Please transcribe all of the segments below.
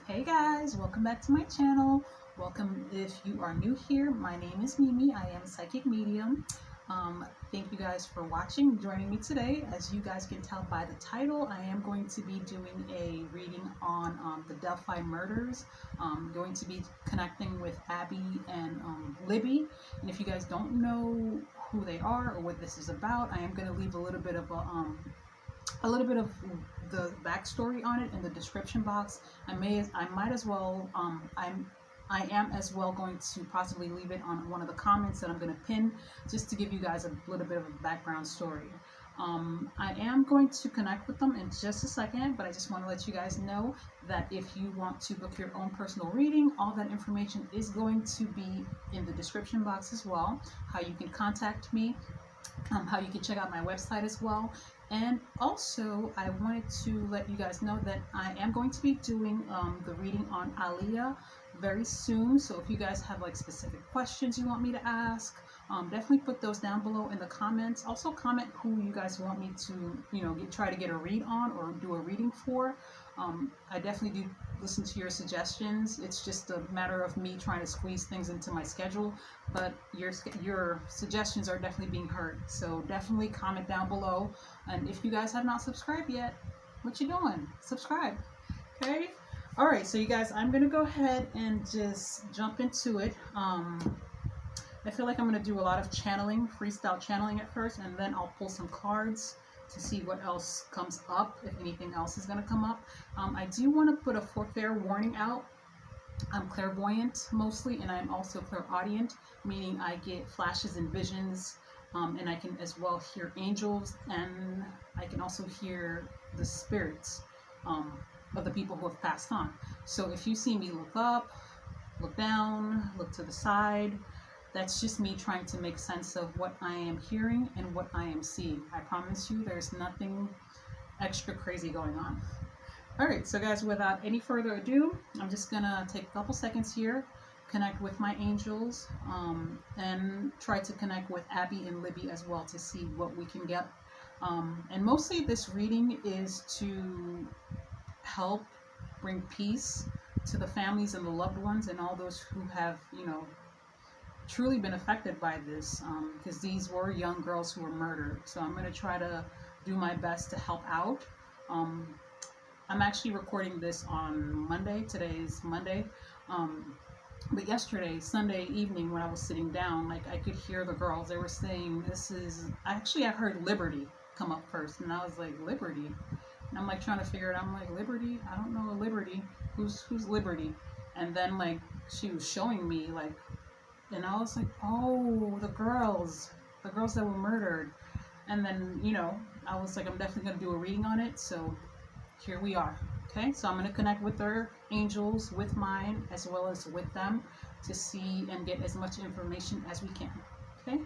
Hey guys, welcome back to my channel. Welcome if you are new here. My name is Mimi. I am a psychic medium. Thank you guys for watching, joining me today. As you guys can tell by the title, I am going to be doing a reading on the Delphi murders. I'm going to be connecting with Abby and Libby. And if you guys don't know who they are or what this is about, I am going to leave a little bit of the backstory on it in the description box. I might as well I am as well going to possibly leave it on one of the comments that I'm going to pin, just to give you guys a little bit of a background story. I am going to connect with them in just a second, but I just want to let you guys know that if you want to book your own personal reading, all that information is going to be in the description box as well. How you can contact me, how you can check out my website as well. And also, I wanted to let you guys know that I am going to be doing the reading on Aliyah very soon. So if you guys have like specific questions you want me to ask, definitely put those down below in the comments. Also comment who you guys want me to, try to get a read on or do a reading for. I definitely do listen to your suggestions. It's just a matter of me trying to squeeze things into my schedule, but your suggestions are definitely being heard. So definitely comment down below. And if you guys have not subscribed yet, what you doing? Subscribe. Okay. All right. So you guys, I'm gonna go ahead and just jump into it. I feel like I'm gonna do a lot of channeling, freestyle channeling at first, and then I'll pull some cards to see what else comes up, if anything else is going to come up. I do want to put a fair warning out. I'm clairvoyant mostly, and I'm also clairaudient, meaning I get flashes and visions, and I can as well hear angels, and I can also hear the spirits of the people who have passed on. So if you see me look up, look down, look to the side, that's just me trying to make sense of what I am hearing and what I am seeing. I promise you there's nothing extra crazy going on. Alright, so guys, without any further ado, I'm just gonna take a couple seconds here, connect with my angels, and try to connect with Abby and Libby as well to see what we can get. And mostly this reading is to help bring peace to the families and the loved ones and all those who have, truly been affected by this, because these were young girls who were murdered. So I'm going to try to do my best to help out. I'm actually recording this on Monday. Today is Monday. But yesterday, Sunday evening, when I was sitting down, like I could hear the girls. They were saying, I heard Liberty come up first. And I was like, Liberty? And I'm like trying to figure it out. I'm like, Liberty? I don't know a Liberty. Who's Liberty? And then like she was showing me like, and I was like, oh, the girls that were murdered. And then, I was like, I'm definitely going to do a reading on it. So here we are. Okay, so I'm going to connect with their angels, with mine, as well as with them to see and get as much information as we can. Okay.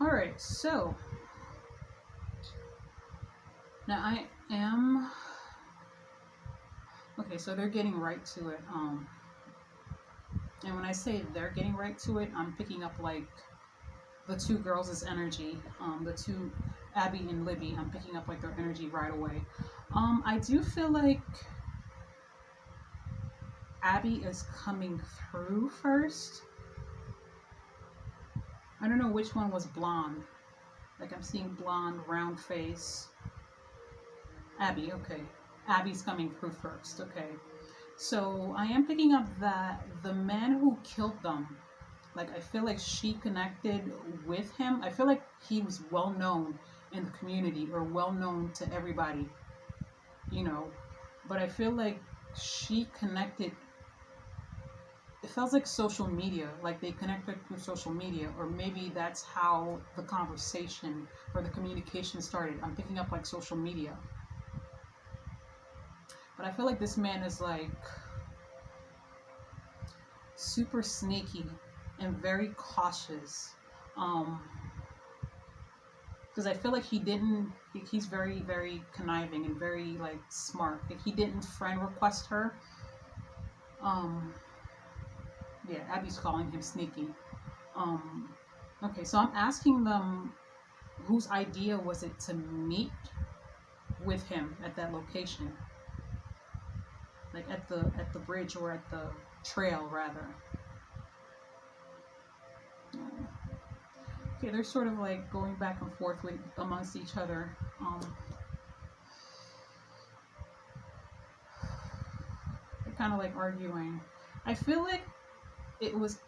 All right, so now I am... Okay, so they're getting right to it. And when I say they're getting right to it, I'm picking up like the two girls' energy, the two, Abby and Libby. I'm picking up like their energy right away. I do feel like Abby is coming through first. I don't know which one was blonde. Like I'm seeing blonde, round face. Abby, okay. Abby's coming through first, okay. So I am picking up that the man who killed them, like I feel like she connected with him. I feel like he was well known in the community or well known to everybody, but I feel like she connected. It feels like social media, like they connected through social media, or maybe that's how the conversation or the communication started. I'm picking up like social media. But I feel like this man is like super sneaky and very cautious. Because I feel like he's very, very conniving and very like smart. Like he didn't friend request her. Yeah, Abby's calling him sneaky. Okay, so I'm asking them whose idea was it to meet with him at that location? Like at the bridge, or at the trail rather. Okay, they're sort of like going back and forth with amongst each other. They're kind of like arguing. I feel like it was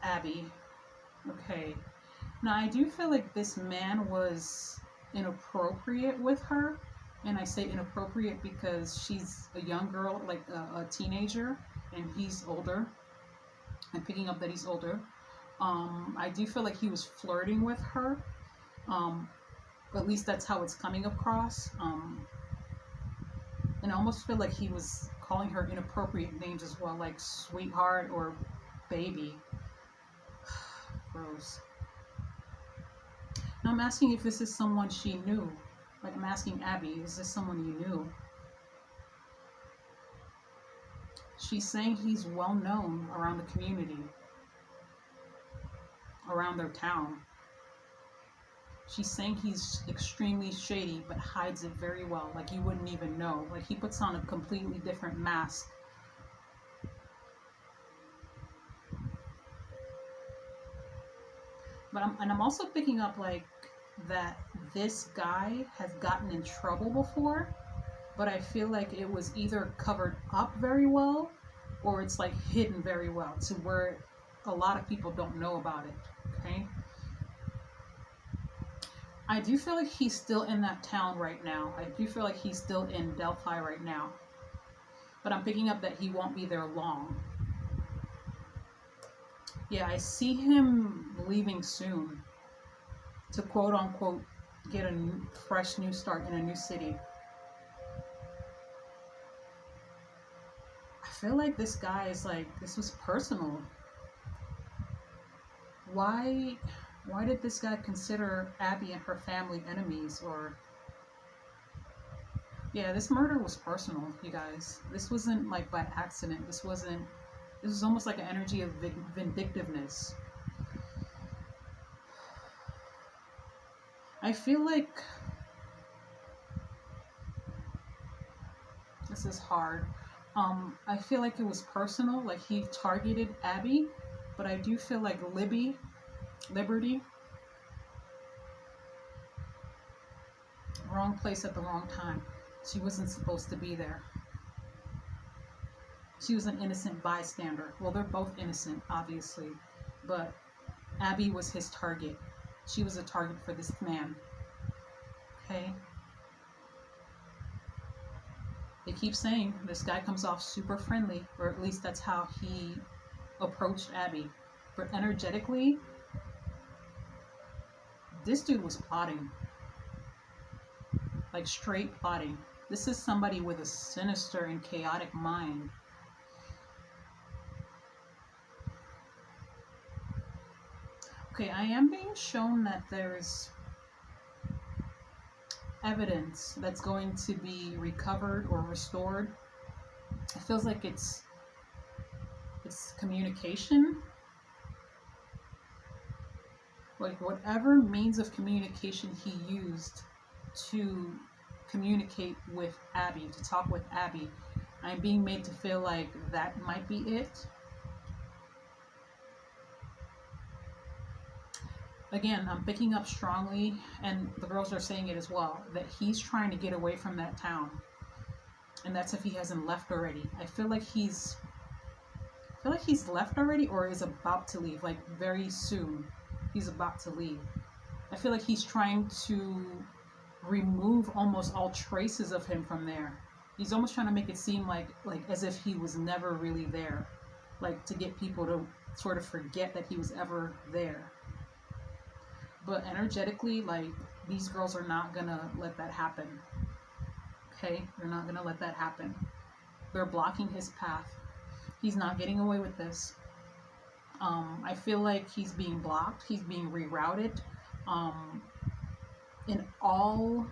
Abby. Okay. Now I do feel like this man was inappropriate with her. And I say inappropriate because she's a young girl, like a teenager, and he's older. I'm picking up that he's older. I do feel like he was flirting with her. At least that's how it's coming across. And I almost feel like he was calling her inappropriate names as well, like sweetheart or baby. Gross. Now I'm asking if this is someone she knew. Like I'm asking Abby, is this someone you knew? She's saying he's well known around the community, around their town. She's saying he's extremely shady, but hides it very well. Like you wouldn't even know. Like he puts on a completely different mask. But I'm also picking up like that this guy has gotten in trouble before, but I feel like it was either covered up very well or it's like hidden very well to where a lot of people don't know about it. Okay. I do feel like he's still in that town right now. I do feel like he's still in Delphi right now. But I'm picking up that he won't be there long. Yeah, I see him leaving soon to quote unquote get a fresh new start in a new city. I feel like this guy is like, this was personal. Why did this guy consider Abby and her family enemies? Or yeah, this murder was personal, you guys. This wasn't like by accident. This was almost like an energy of vindictiveness. I feel like this is hard. I feel like it was personal, like he targeted Abby, but I do feel like Liberty, wrong place at the wrong time. She wasn't supposed to be there. She was an innocent bystander. Well, they're both innocent, obviously, but Abby was his target. She was a target for this man. Okay? They keep saying this guy comes off super friendly, or at least that's how he approached Abby. But energetically, this dude was plotting. Like straight plotting. This is somebody with a sinister and chaotic mind. Okay, I am being shown that there's evidence that's going to be recovered or restored. It feels like it's communication. Like whatever means of communication he used to communicate with Abby, to talk with Abby, I'm being made to feel like that might be it. Again, I'm picking up strongly, and the girls are saying it as well, that he's trying to get away from that town. And that's if he hasn't left already. I feel like he's left already or is about to leave, like very soon. He's about to leave. I feel like he's trying to remove almost all traces of him from there. He's almost trying to make it seem like as if he was never really there. Like to get people to sort of forget that he was ever there. But energetically, like, these girls are not gonna let that happen. Okay? They're not gonna let that happen. They're blocking his path. He's not getting away with this. I feel like he's being blocked. He's being rerouted. In all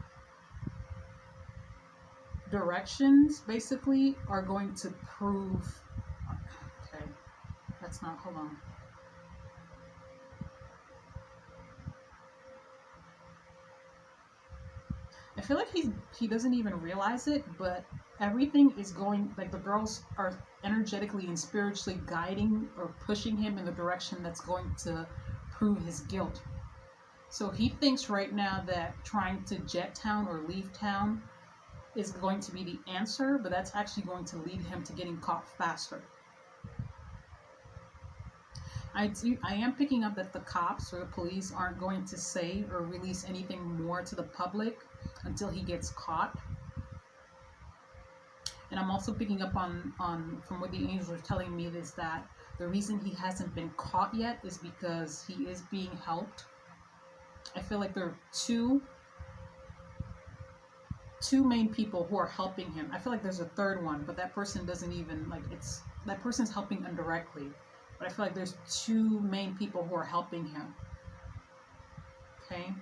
directions, basically, are going to prove... Okay. That's not... Hold on. feel like he doesn't even realize it, but everything is going, like the girls are energetically and spiritually guiding or pushing him in the direction that's going to prove his guilt. So he thinks right now that trying to jet town or leave town is going to be the answer, but that's actually going to lead him to getting caught faster. I am picking up that the cops or the police aren't going to say or release anything more to the public until he gets caught. And I'm also picking up on from what the angels are telling me is that the reason he hasn't been caught yet is because he is being helped. I feel like there are two main people who are helping him. I feel like there's a third one, but that person doesn't even, like, it's, that person's helping indirectly. But I feel like there's two main people who are helping him. Okay?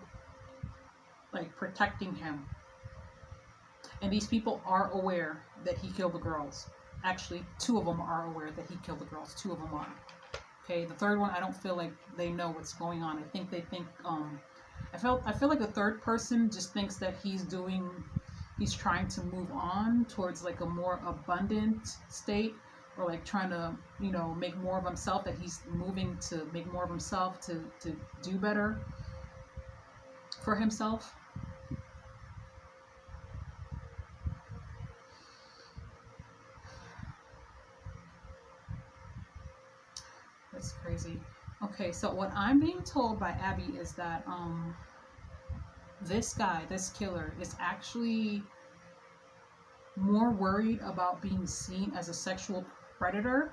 Like, protecting him. And these people are aware that he killed the girls. Actually, two of them are aware that he killed the girls. Two of them are. Okay? The third one, I don't feel like they know what's going on. I think they think, I feel like the third person just thinks that he's trying to move on towards like a more abundant state, or like trying to, you know, make more of himself, that he's moving to make more of himself to do better for himself. That's crazy. Okay, so what I'm being told by Abby is that this guy, this killer, is actually more worried about being seen as a sexual predator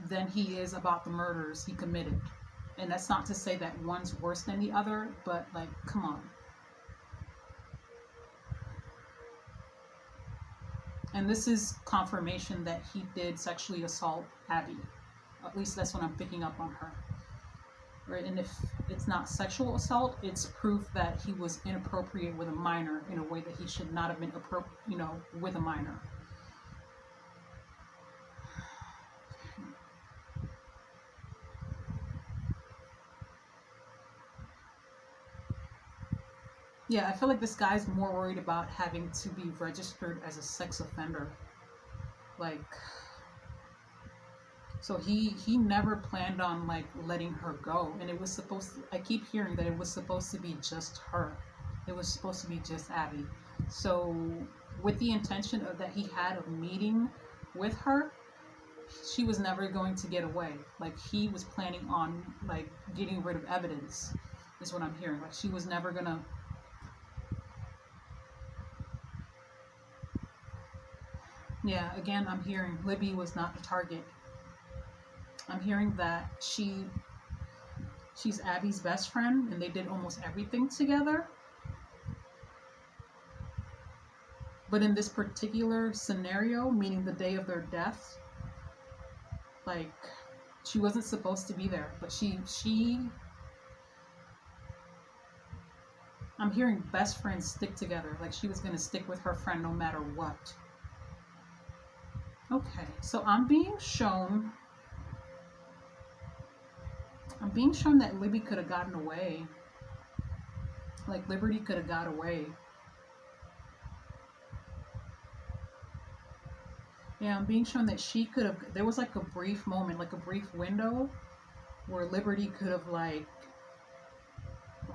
than he is about the murders he committed. And that's not to say that one's worse than the other, but like, come on. And this is confirmation that he did sexually assault Abby. At least that's what I'm picking up on her. Right? And if it's not sexual assault, it's proof that he was inappropriate with a minor in a way that he should not have been with a minor. Yeah, I feel like this guy's more worried about having to be registered as a sex offender. Like, so he never planned on like letting her go, and it was supposed to, I keep hearing that it was supposed to be just her. It was supposed to be just Abby. So with the intention of that he had of meeting with her, she was never going to get away. Like, he was planning on like getting rid of evidence, is what I'm hearing. Like, she was never gonna. Yeah, again, I'm hearing Libby was not the target. I'm hearing that she's Abby's best friend, and they did almost everything together. But in this particular scenario, meaning the day of their deaths, like, she wasn't supposed to be there. But I'm hearing best friends stick together. Like, she was going to stick with her friend no matter what. Okay, so I'm being shown that Libby could have gotten away. Like, Liberty could have got away. Yeah, I'm being shown that she could have, there was like a brief moment, like a brief window where Liberty could have like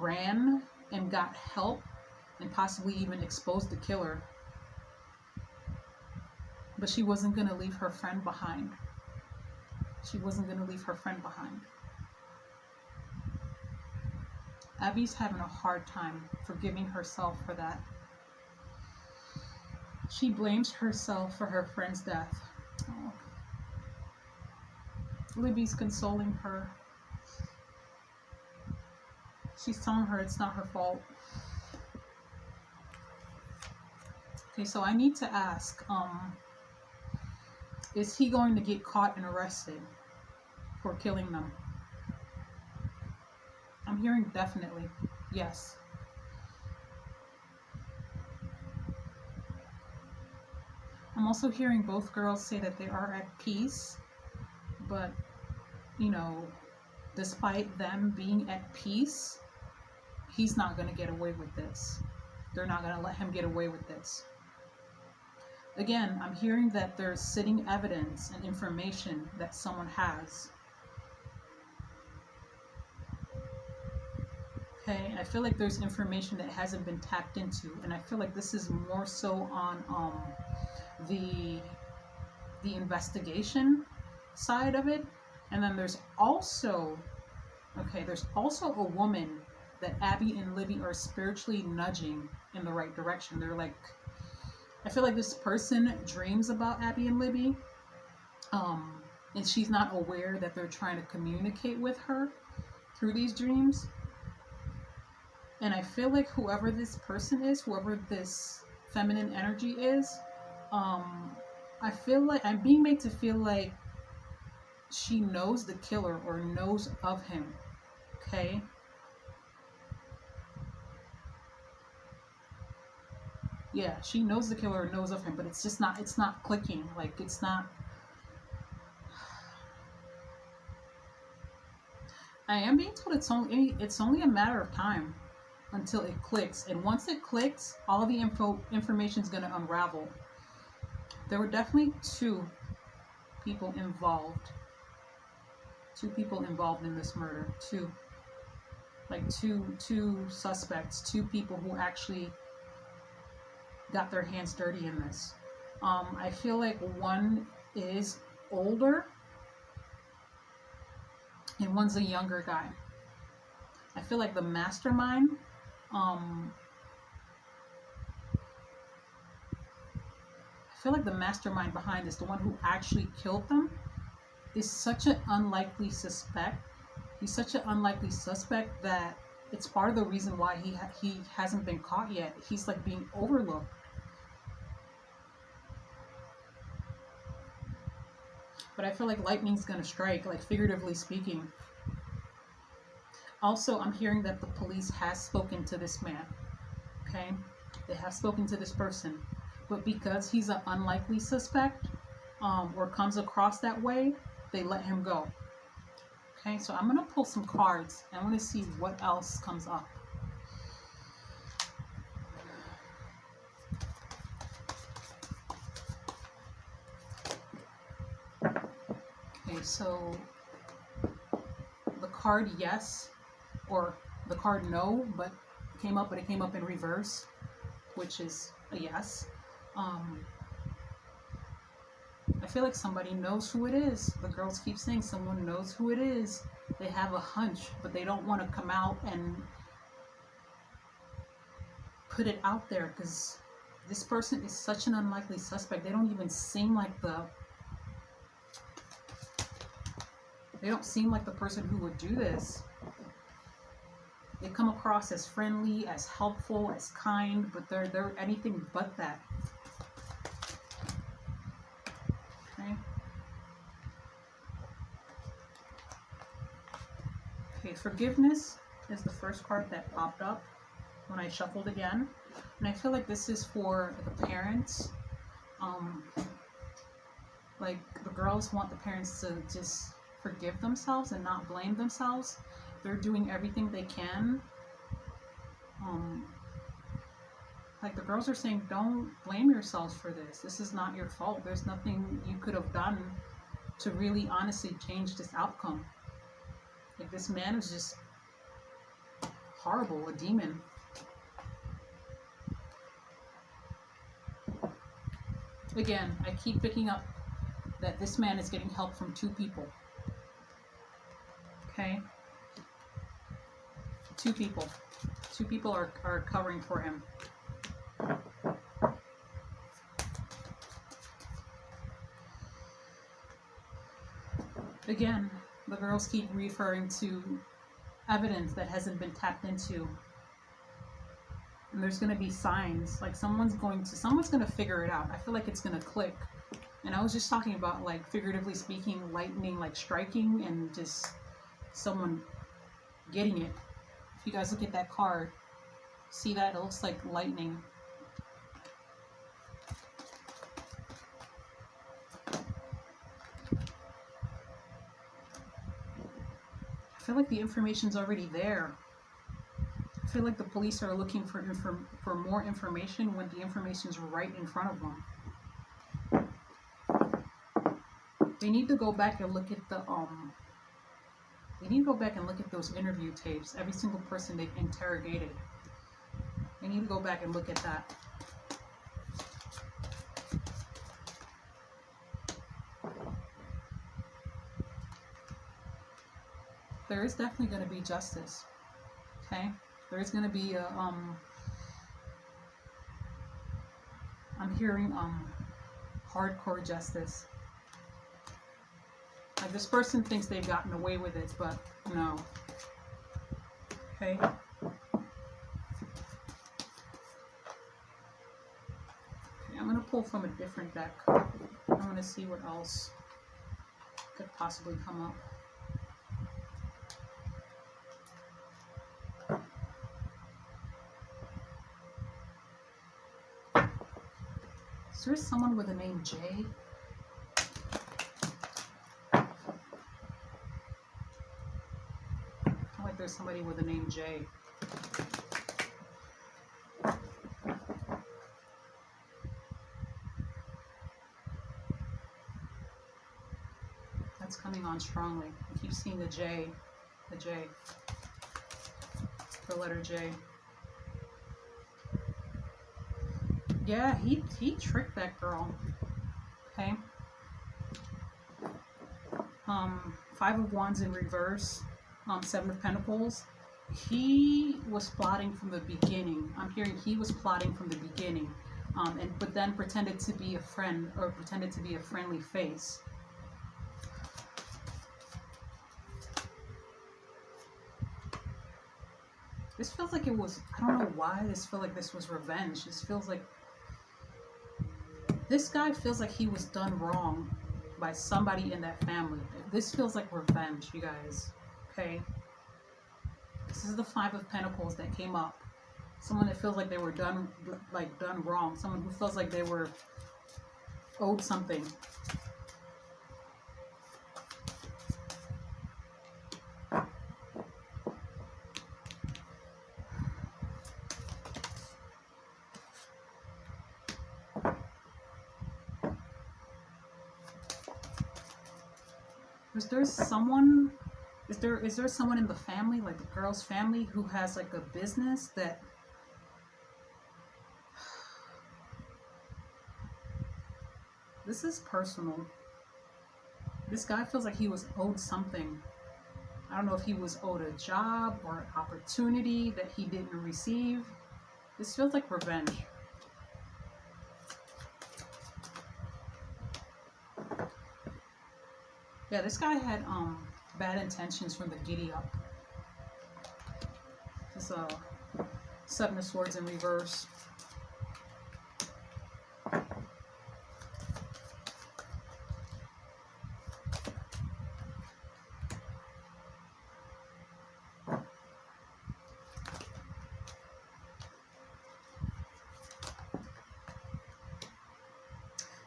ran and got help and possibly even exposed the killer. But she wasn't going to leave her friend behind. She wasn't going to leave her friend behind. Abby's having a hard time forgiving herself for that. She blames herself for her friend's death. Oh. Libby's consoling her. She's telling her it's not her fault. Okay, so I need to ask, is he going to get caught and arrested for killing them? I'm hearing definitely, yes. I'm also hearing both girls say that they are at peace, but, you know, despite them being at peace, he's not going to get away with this. They're not going to let him get away with this. Again, I'm hearing that there's sitting evidence and information that someone has. Okay, and I feel like there's information that hasn't been tapped into, and I feel like this is more so on the investigation side of it. And then there's also, okay, there's also a woman that Abby and Libby are spiritually nudging in the right direction. They're like, I feel like this person dreams about Abby and Libby, and she's not aware that they're trying to communicate with her through these dreams. And I feel like whoever this person is, whoever this feminine energy is, I feel like I'm being made to feel like she knows the killer or knows of him. Okay? Yeah, she knows the killer or knows of him, but it's just not, it's not clicking. Like, it's not. I am being told it's only a matter of time until it clicks, and once it clicks, all the information is going to unravel. There were definitely two people involved in this murder. Two suspects, two people who actually got their hands dirty in this. I feel like one is older and one's a younger guy. I feel like the mastermind, I feel like the mastermind behind this, the one who actually killed them, is such an unlikely suspect. He's such an unlikely suspect that it's part of the reason why he hasn't been caught yet. He's like being overlooked. But I feel like lightning's gonna strike, like figuratively speaking. Also, I'm hearing that the police has spoken to this man. Okay? They have spoken to this person. But because he's an unlikely suspect, or comes across that way, they let him go. Okay, so I'm gonna pull some cards and I want to see what else comes up. Okay, so the card yes, or the card no, but it came up in reverse, which is a yes. I feel like somebody knows who it is. The girls keep saying someone knows who it is. They have a hunch, but they don't want to come out and put it out there because this person is such an unlikely suspect. They don't even seem like the person who would do this. They come across as friendly, as helpful, as kind, but they're anything but that. Okay, forgiveness is the first card that popped up when I shuffled again. And I feel like this is for the parents. Like the girls want the parents to just forgive themselves and not blame themselves. They're doing everything they can. Like the girls are saying, don't blame yourselves for this. This is not your fault. There's nothing you could have done to really honestly change this outcome. Like this man is just horrible, a demon. Again, I keep picking up that this man is getting help from two people. Okay? Two people. Two people are covering for him. Again, the girls keep referring to evidence that hasn't been tapped into. And there's going to be signs. Like someone's going to figure it out. I feel like it's going to click. And I was just talking about, like, figuratively speaking, lightning, like striking, and just someone getting it. If you guys look at that card, see that? It looks like lightning. I feel like the information's already there. I feel like the police are looking for more information when the information is right in front of them. They need to go back and look at they need to go back and look at those interview tapes. Every single person they've interrogated. They need to go back and look at that. There is definitely going to be justice. Okay? There is going to be a, I'm hearing, hardcore justice. Like, this person thinks they've gotten away with it, but no. Okay? I'm going to pull from a different deck. I'm going to see what else could possibly come up. Is there someone with the name Jay? I feel like there's somebody with the name Jay. That's coming on strongly. I keep seeing the J. The J. The letter J. Yeah, he tricked that girl. Okay. Five of Wands in reverse. Seven of Pentacles. He was plotting from the beginning. I'm hearing he was plotting from the beginning. But then pretended to be a friend, or pretended to be a friendly face. This feels like it was, I don't know why this feels like this was revenge. This feels like, this guy feels like he was done wrong by somebody in that family. This feels like revenge, you guys. Okay? This is the Five of Pentacles that came up. Someone that feels like they were done wrong. Someone who feels like they were owed something. Is there someone in the family, like the girl's family, who has like a business that this is personal. This guy feels like he was owed something. I don't know if he was owed a job or an opportunity that he didn't receive. This feels like revenge. Yeah, this guy had bad intentions from the giddy up. This is Seven of Swords in reverse.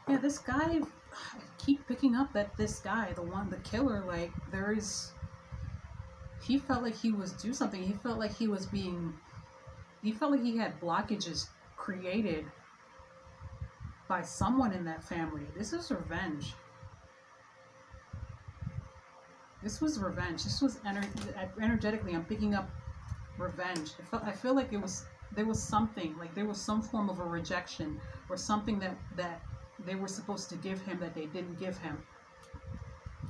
Yeah, this guy, I keep picking up that this guy, the killer, like, he felt like he was due something. He felt like he felt like he had blockages created by someone in that family. This is revenge. This was revenge. This was energetically, I'm picking up revenge. I feel like there was something, like there was some form of a rejection or something that they were supposed to give him that they didn't give him.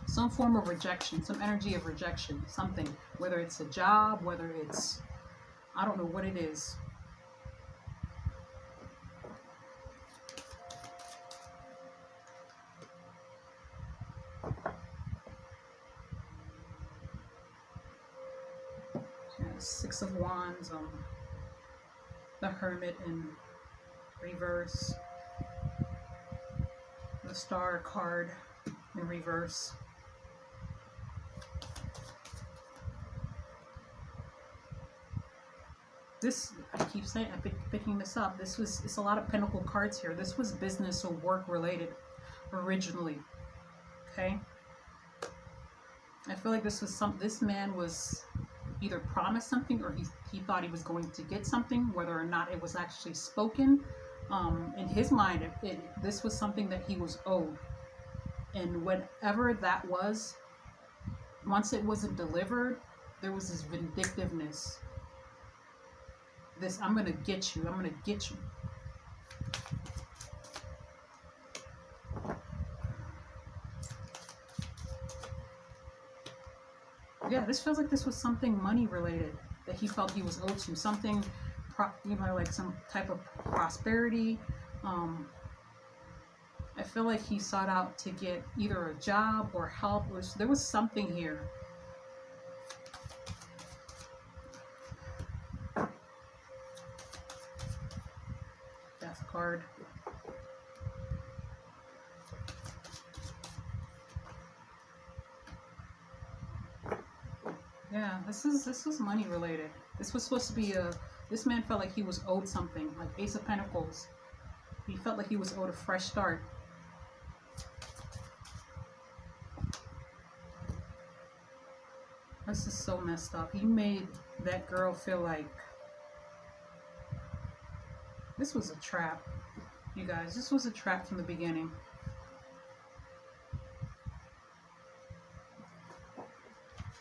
Some form of rejection, some energy of rejection, something. Whether it's a job, whether it's, I don't know what it is. Yeah, Six of Wands, the Hermit in reverse. The Star card in reverse. This, I keep saying, I'm picking this up. It's a lot of Pentacle cards here. This was business or work related originally. Okay? I feel like this man was either promised something or he thought he was going to get something, whether or not it was actually spoken. In his mind, this was something that he was owed. And whatever that was, once it wasn't delivered, there was this vindictiveness. This, I'm going to get you. I'm going to get you. Yeah, this feels like this was something money related that he felt he was owed to. Something, like some type of prosperity. I feel like he sought out to get either a job or help. There was something here. Death card. Yeah, this was money related. This was supposed to be this man felt like he was owed something, like Ace of Pentacles. He felt like he was owed a fresh start. This is so messed up. He made that girl feel like this was a trap. You guys, this was a trap from the beginning.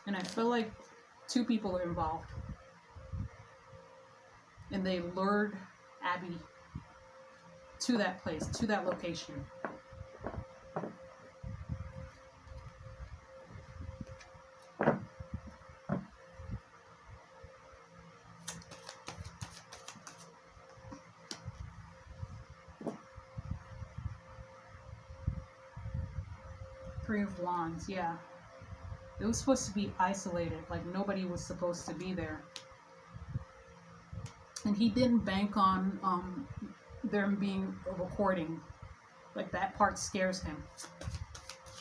And I feel like two people are involved. And they lured Abby to that place, to that location. Three of Wands, yeah. It was supposed to be isolated, like nobody was supposed to be there. And he didn't bank on there being a recording. Like that part scares him.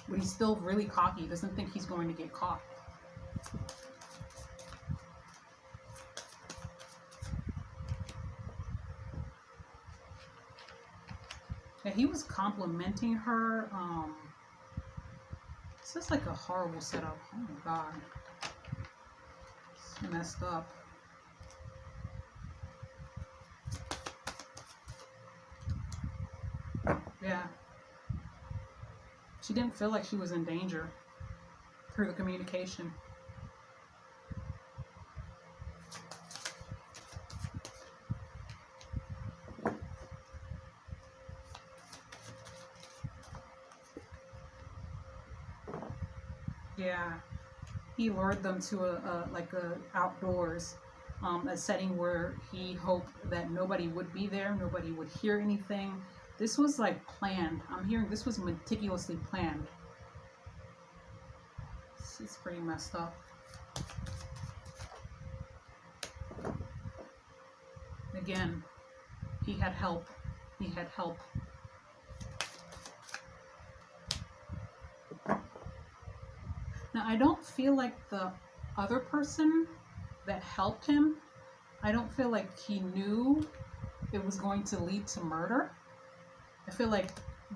But he's still really cocky. He doesn't think he's going to get caught. Yeah, he was complimenting her. This is like a horrible setup. Oh my god. It's messed up. Yeah. She didn't feel like she was in danger through the communication. Yeah. He lured them to a outdoors, a setting where he hoped that nobody would be there, nobody would hear anything. This was like planned. I'm hearing this was meticulously planned. It's pretty messed up. Again, he had help. He had help. Now, I don't feel like the other person that helped him, I don't feel like he knew it was going to lead to murder. I feel like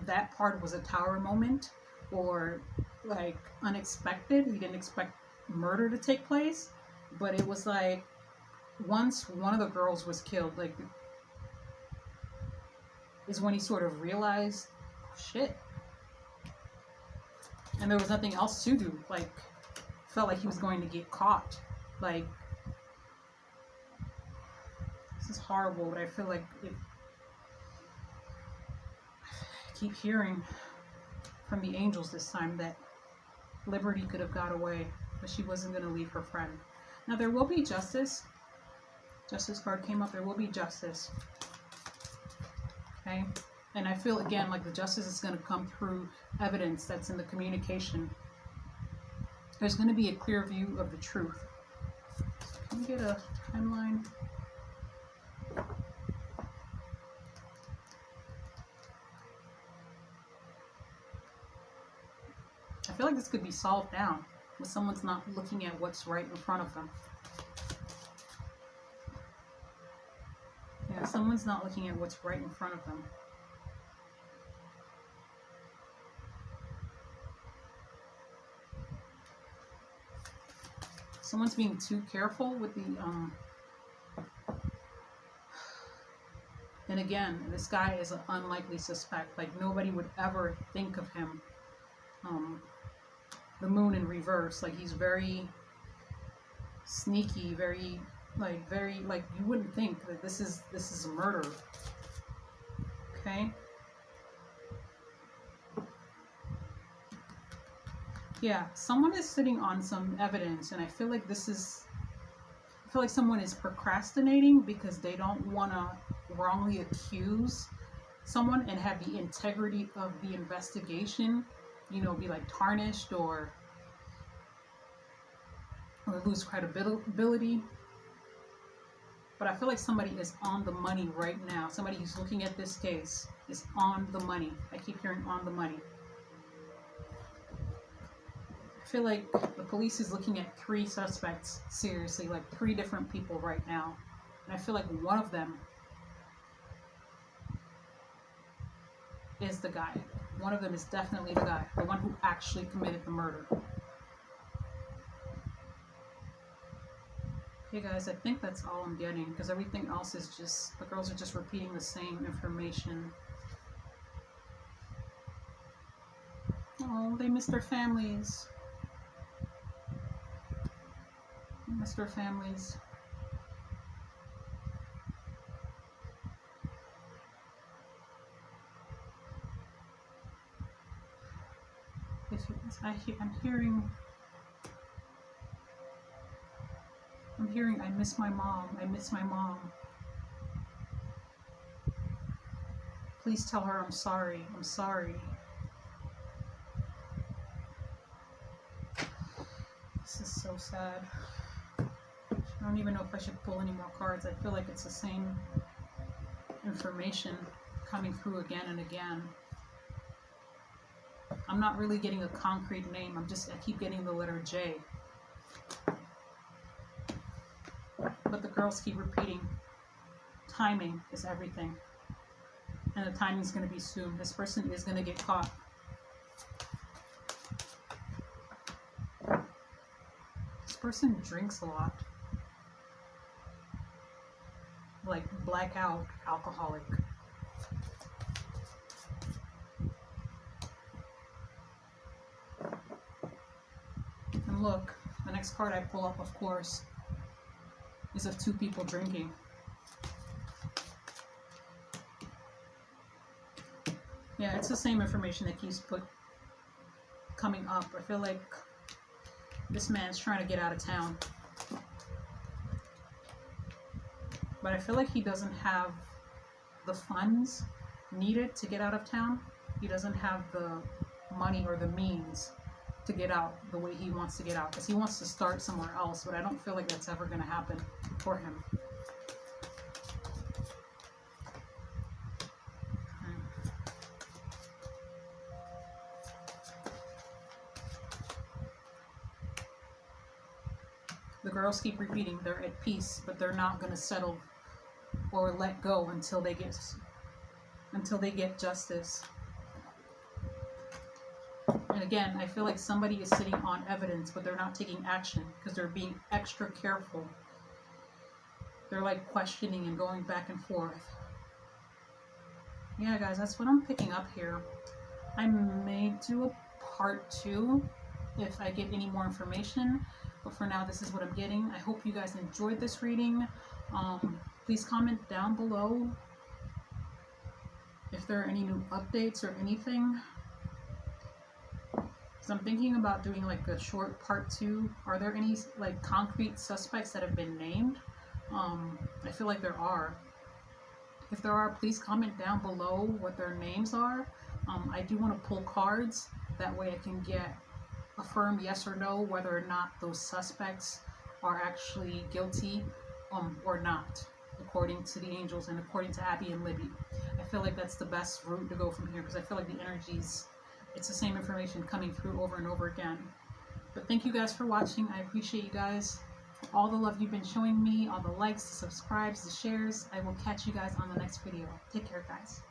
that part was a tower moment or like unexpected. He didn't expect murder to take place, but it was like once one of the girls was killed, like is when he sort of realized, shit. And there was nothing else to do. Like, felt like he was going to get caught. Like, this is horrible, but I feel like I keep hearing from the angels this time that Liberty could have got away, but she wasn't going to leave her friend. Now, there will be justice. Justice card came up. There will be justice. Okay? And I feel, again, like the justice is going to come through evidence that's in the communication. There's going to be a clear view of the truth. Can we get a timeline? I feel like this could be solved now, when someone's not looking at what's right in front of them. Yeah, someone's not looking at what's right in front of them. Someone's being too careful with the and again, this guy is an unlikely suspect. Like, nobody would ever think of him. The moon in reverse, like, he's very sneaky, very you wouldn't think that this is a murder. Okay. Yeah, someone is sitting on some evidence, and I feel like someone is procrastinating because they don't want to wrongly accuse someone and have the integrity of the investigation, you know, be like tarnished or lose credibility. But I feel like somebody is on the money right now. Somebody who's looking at this case is on the money. I keep hearing on the money. I feel like the police is looking at 3 suspects seriously, like 3 different people right now. And I feel like one of them is the guy. One of them is definitely the guy, the one who actually committed the murder. Okay guys, I think that's all I'm getting, because everything else is just, the girls are just repeating the same information. Oh, they miss their families. They miss their families. I'm hearing, I miss my mom. I miss my mom. Please tell her I'm sorry. I'm sorry. This is so sad. I don't even know if I should pull any more cards. I feel like it's the same information coming through again and again. I'm not really getting a concrete name. I keep getting the letter J. But the girls keep repeating, timing is everything. And the timing's going to be soon. This person is going to get caught. This person drinks a lot. Like blackout alcoholic. And look, the next card I pull up, of course, is of 2 people drinking. Yeah, it's the same information that keeps coming up. I feel like this man's trying to get out of town. But I feel like he doesn't have the funds needed to get out of town. He doesn't have the money or the means to get out the way he wants to get out, because he wants to start somewhere else, but I don't feel like that's ever going to happen for him. The girls keep repeating they're at peace, but they're not going to settle or let go until they get justice. And again, I feel like somebody is sitting on evidence, but they're not taking action because they're being extra careful. They're like questioning and going back and forth. Yeah, guys, that's what I'm picking up here. I may do a part 2 if I get any more information, but for now, this is what I'm getting. I hope you guys enjoyed this reading. Please comment down below if there are any new updates or anything. So I'm thinking about doing like a short part 2. Are there any like concrete suspects that have been named? I feel like there are. If there are, please comment down below what their names are. I do want to pull cards. That way I can get a firm yes or no whether or not those suspects are actually guilty or not, according to the angels and according to Abby and Libby. I feel like that's the best route to go from here, because I feel like the energies, it's the same information coming through over and over again. But thank you guys for watching. I appreciate you guys. All the love you've been showing me, all the likes, the subscribes, the shares. I will catch you guys on the next video. Take care, guys.